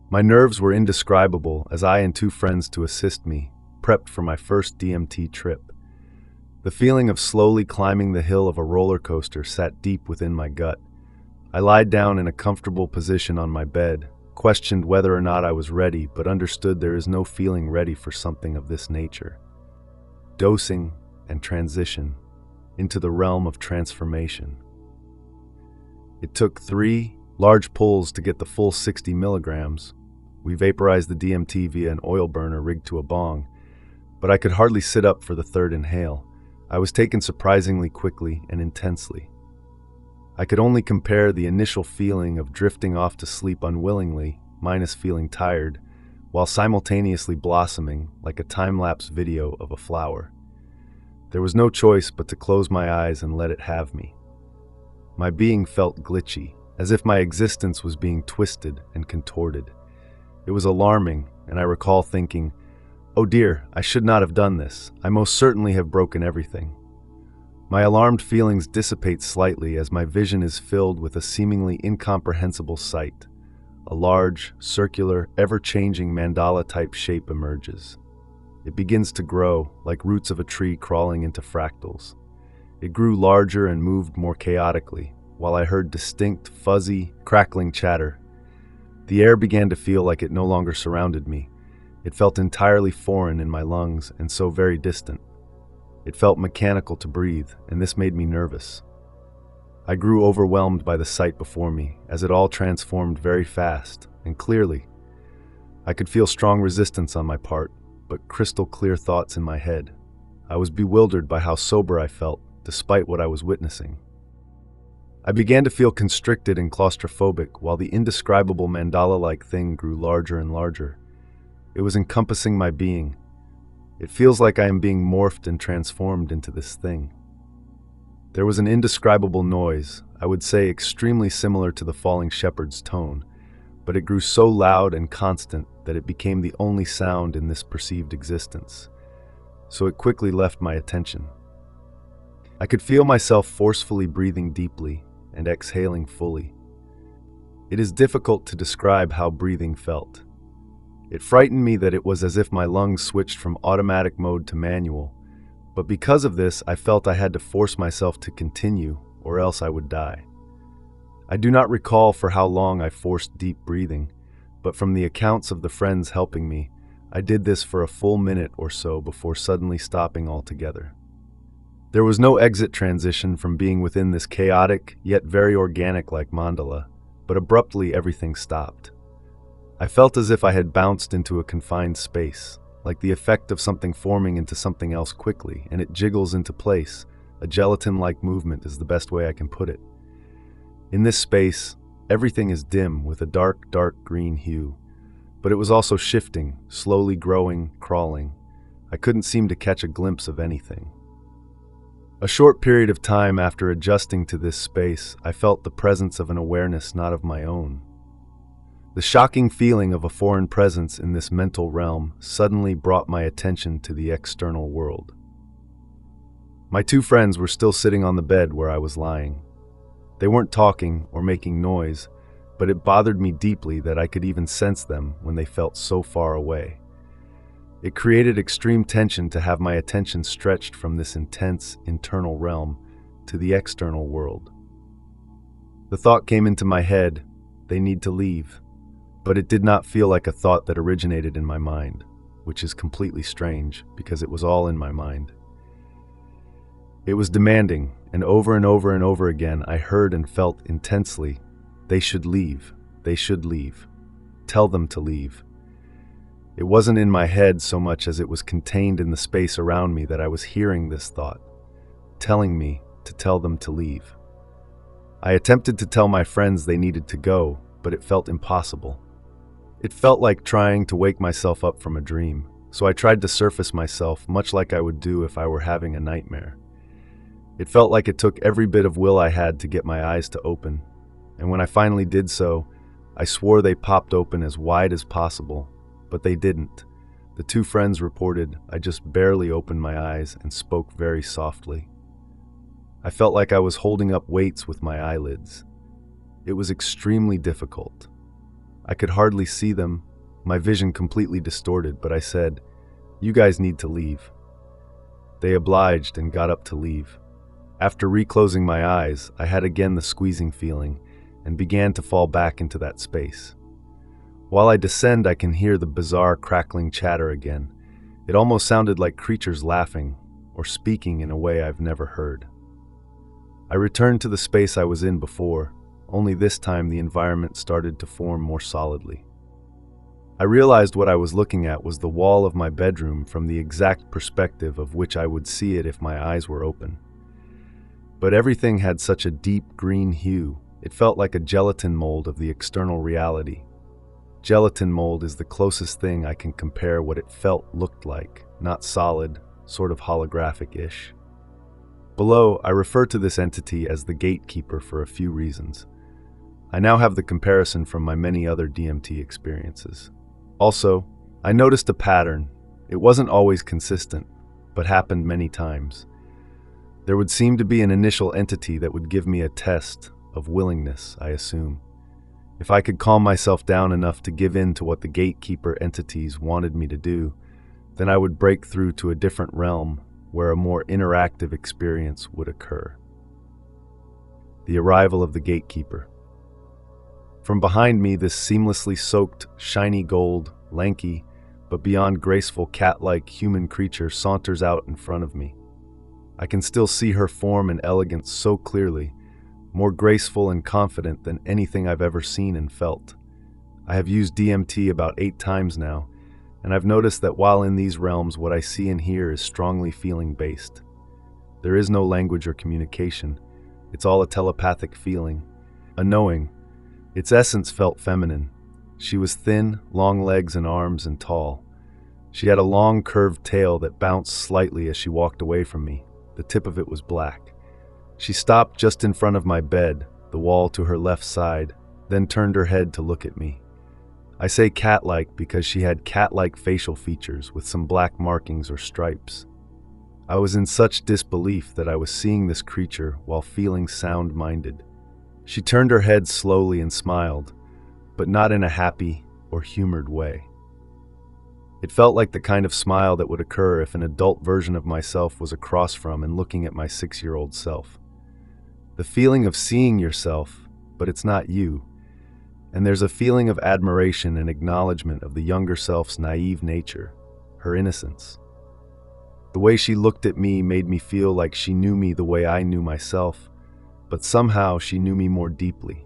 My nerves were indescribable as I and two friends to assist me prepped for my first DMT trip. The feeling of slowly climbing the hill of a roller coaster sat deep within my gut. I lied down in a comfortable position on my bed, questioned whether or not I was ready, but understood there is no feeling ready for something of this nature. Dosing and transition into the realm of transformation. It took 3 large pulls to get the full 60 milligrams. We vaporized the DMT via an oil burner rigged to a bong, but I could hardly sit up for the third inhale. I was taken surprisingly quickly and intensely. I could only compare the initial feeling of drifting off to sleep unwillingly, minus feeling tired, while simultaneously blossoming like a time-lapse video of a flower. There was no choice but to close my eyes and let it have me. My being felt glitchy, as if my existence was being twisted and contorted. It was alarming, and I recall thinking, "Oh dear, I should not have done this. I most certainly have broken everything." My alarmed feelings dissipate slightly as my vision is filled with a seemingly incomprehensible sight. A large, circular, ever-changing mandala-type shape emerges. It begins to grow, like roots of a tree crawling into fractals. It grew larger and moved more chaotically, while I heard distinct, fuzzy, crackling chatter. The air began to feel like it no longer surrounded me. It felt entirely foreign in my lungs and so very distant. It felt mechanical to breathe, and this made me nervous. I grew overwhelmed by the sight before me, as it all transformed very fast and clearly. I could feel strong resistance on my part, but crystal clear thoughts in my head. I was bewildered by how sober I felt, despite what I was witnessing. I began to feel constricted and claustrophobic, while the indescribable mandala-like thing grew larger and larger. It was encompassing my being. It feels like I am being morphed and transformed into this thing. There was an indescribable noise, I would say extremely similar to the falling shepherd's tone, but it grew so loud and constant that it became the only sound in this perceived existence. So it quickly left my attention. I could feel myself forcefully breathing deeply and exhaling fully. It is difficult to describe how breathing felt. It frightened me that it was as if my lungs switched from automatic mode to manual, but because of this, I felt I had to force myself to continue, or else I would die. I do not recall for how long I forced deep breathing, but from the accounts of the friends helping me, I did this for a full minute or so before suddenly stopping altogether. There was no exit transition from being within this chaotic, yet very organic-like mandala, but abruptly everything stopped. I felt as if I had bounced into a confined space, like the effect of something forming into something else quickly, and it jiggles into place. A gelatin-like movement is the best way I can put it. In this space, everything is dim with a dark, dark green hue, but it was also shifting, slowly growing, crawling. I couldn't seem to catch a glimpse of anything. A short period of time after adjusting to this space, I felt the presence of an awareness not of my own. The shocking feeling of a foreign presence in this mental realm suddenly brought my attention to the external world. My two friends were still sitting on the bed where I was lying. They weren't talking or making noise, but it bothered me deeply that I could even sense them when they felt so far away. It created extreme tension to have my attention stretched from this intense internal realm to the external world. The thought came into my head, they need to leave. But it did not feel like a thought that originated in my mind, which is completely strange because it was all in my mind. It was demanding, and over and over and over again I heard and felt intensely, they should leave, they should leave, tell them to leave. It wasn't in my head so much as it was contained in the space around me that I was hearing this thought, telling me to tell them to leave. I attempted to tell my friends they needed to go, but it felt impossible. It felt like trying to wake myself up from a dream, so I tried to surface myself much like I would do if I were having a nightmare. It felt like it took every bit of will I had to get my eyes to open, and when I finally did so, I swore they popped open as wide as possible, but they didn't. The two friends reported I just barely opened my eyes and spoke very softly. I felt like I was holding up weights with my eyelids. It was extremely difficult. I could hardly see them, my vision completely distorted, but I said, "You guys need to leave." They obliged and got up to leave. After reclosing my eyes, I had again the squeezing feeling and began to fall back into that space. While I descend, I can hear the bizarre crackling chatter again. It almost sounded like creatures laughing or speaking in a way I've never heard. I returned to the space I was in before, only this time the environment started to form more solidly. I realized what I was looking at was the wall of my bedroom from the exact perspective of which I would see it if my eyes were open. But everything had such a deep green hue, it felt like a gelatin mold of the external reality. Gelatin mold is the closest thing I can compare what it looked like, not solid, sort of holographic-ish. Below, I refer to this entity as the gatekeeper for a few reasons. I now have the comparison from my many other DMT experiences. Also, I noticed a pattern. It wasn't always consistent, but happened many times. There would seem to be an initial entity that would give me a test of willingness, I assume. If I could calm myself down enough to give in to what the gatekeeper entities wanted me to do, then I would break through to a different realm where a more interactive experience would occur. The arrival of the gatekeeper. From behind me, this seamlessly soaked, shiny gold, lanky, but beyond graceful cat-like human creature saunters out in front of me. I can still see her form and elegance so clearly, more graceful and confident than anything I've ever seen and felt. I have used DMT about 8 times now, and I've noticed that while in these realms what I see and hear is strongly feeling-based. There is no language or communication. It's all a telepathic feeling, a knowing. Its essence felt feminine. She was thin, long legs and arms, and tall. She had a long curved tail that bounced slightly as she walked away from me. The tip of it was black. She stopped just in front of my bed, the wall to her left side, then turned her head to look at me. I say cat-like because she had cat-like facial features with some black markings or stripes. I was in such disbelief that I was seeing this creature while feeling sound-minded. She turned her head slowly and smiled, but not in a happy or humored way. It felt like the kind of smile that would occur if an adult version of myself was across from and looking at my 6-year-old self. The feeling of seeing yourself, but it's not you. And there's a feeling of admiration and acknowledgement of the younger self's naive nature, her innocence. The way she looked at me made me feel like she knew me the way I knew myself, but somehow she knew me more deeply.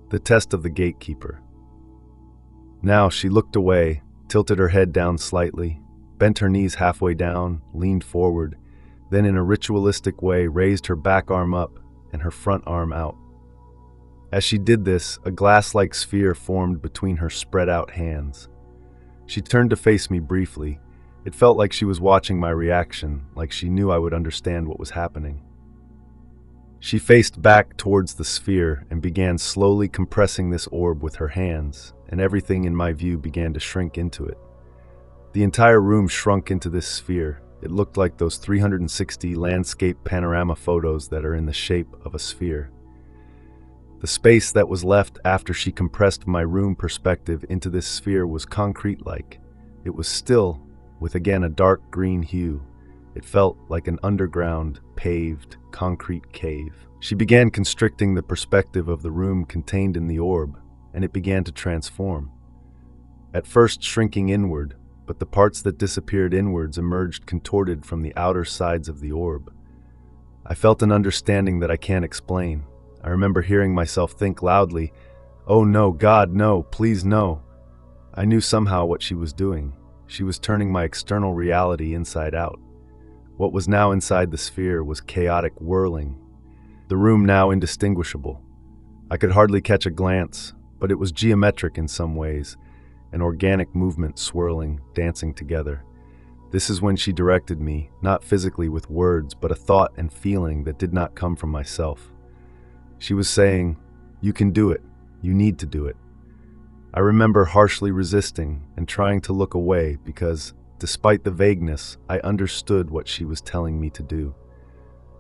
The test of the gatekeeper. Now she looked away, tilted her head down slightly, bent her knees halfway down, leaned forward, then in a ritualistic way raised her back arm up and her front arm out. As she did this, a glass-like sphere formed between her spread-out hands. She turned to face me briefly. It felt like she was watching my reaction, like she knew I would understand what was happening. She faced back towards the sphere and began slowly compressing this orb with her hands, and everything in my view began to shrink into it. The entire room shrunk into this sphere. It looked like those 360 landscape panorama photos that are in the shape of a sphere. The space that was left after she compressed my room perspective into this sphere was concrete-like. It was still, with again a dark green hue. It felt like an underground, paved, concrete cave. She began constricting the perspective of the room contained in the orb, and it began to transform. At first shrinking inward, but the parts that disappeared inwards emerged contorted from the outer sides of the orb. I felt an understanding that I can't explain. I remember hearing myself think loudly, "Oh no, God, no, please no." I knew somehow what she was doing. She was turning my external reality inside out. What was now inside the sphere was chaotic whirling. The room now indistinguishable. I could hardly catch a glance, but it was geometric in some ways, an organic movement swirling, dancing together. This is when she directed me, not physically with words, but a thought and feeling that did not come from myself. She was saying, "You can do it. You need to do it." I remember harshly resisting and trying to look away because, despite the vagueness, I understood what she was telling me to do.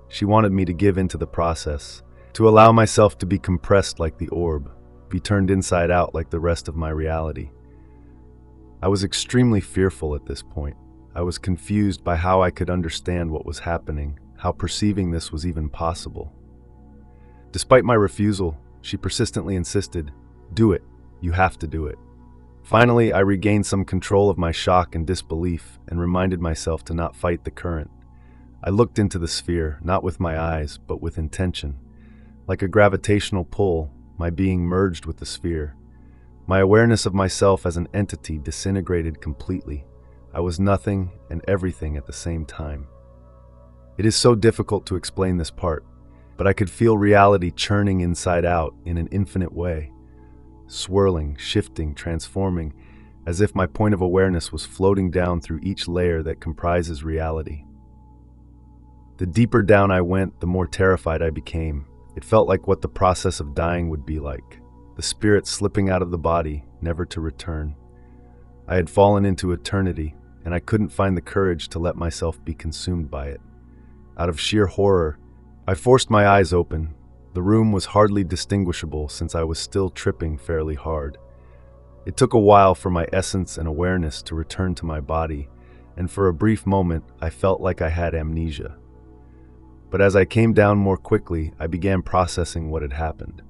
She wanted me to give into the process, to allow myself to be compressed like the orb, be turned inside out like the rest of my reality. I was extremely fearful at this point. I was confused by how I could understand what was happening, how perceiving this was even possible. Despite my refusal, she persistently insisted, "Do it. You have to do it." Finally, I regained some control of my shock and disbelief and reminded myself to not fight the current. I looked into the sphere, not with my eyes, but with intention. Like a gravitational pull, my being merged with the sphere. My awareness of myself as an entity disintegrated completely. I was nothing and everything at the same time. It is so difficult to explain this part, but I could feel reality churning inside out in an infinite way, swirling, shifting, transforming, as if my point of awareness was floating down through each layer that comprises reality. The deeper down I went, the more terrified I became. It felt like what the process of dying would be like, the spirit slipping out of the body, never to return. I had fallen into eternity, and I couldn't find the courage to let myself be consumed by it. Out of sheer horror, I forced my eyes open. The room was hardly distinguishable since I was still tripping fairly hard. It took a while for my essence and awareness to return to my body, and for a brief moment I felt like I had amnesia. But as I came down more quickly, I began processing what had happened.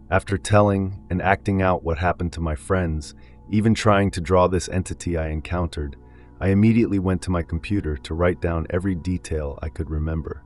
After telling and acting out what happened to my friends, even trying to draw this entity I encountered, I immediately went to my computer to write down every detail I could remember.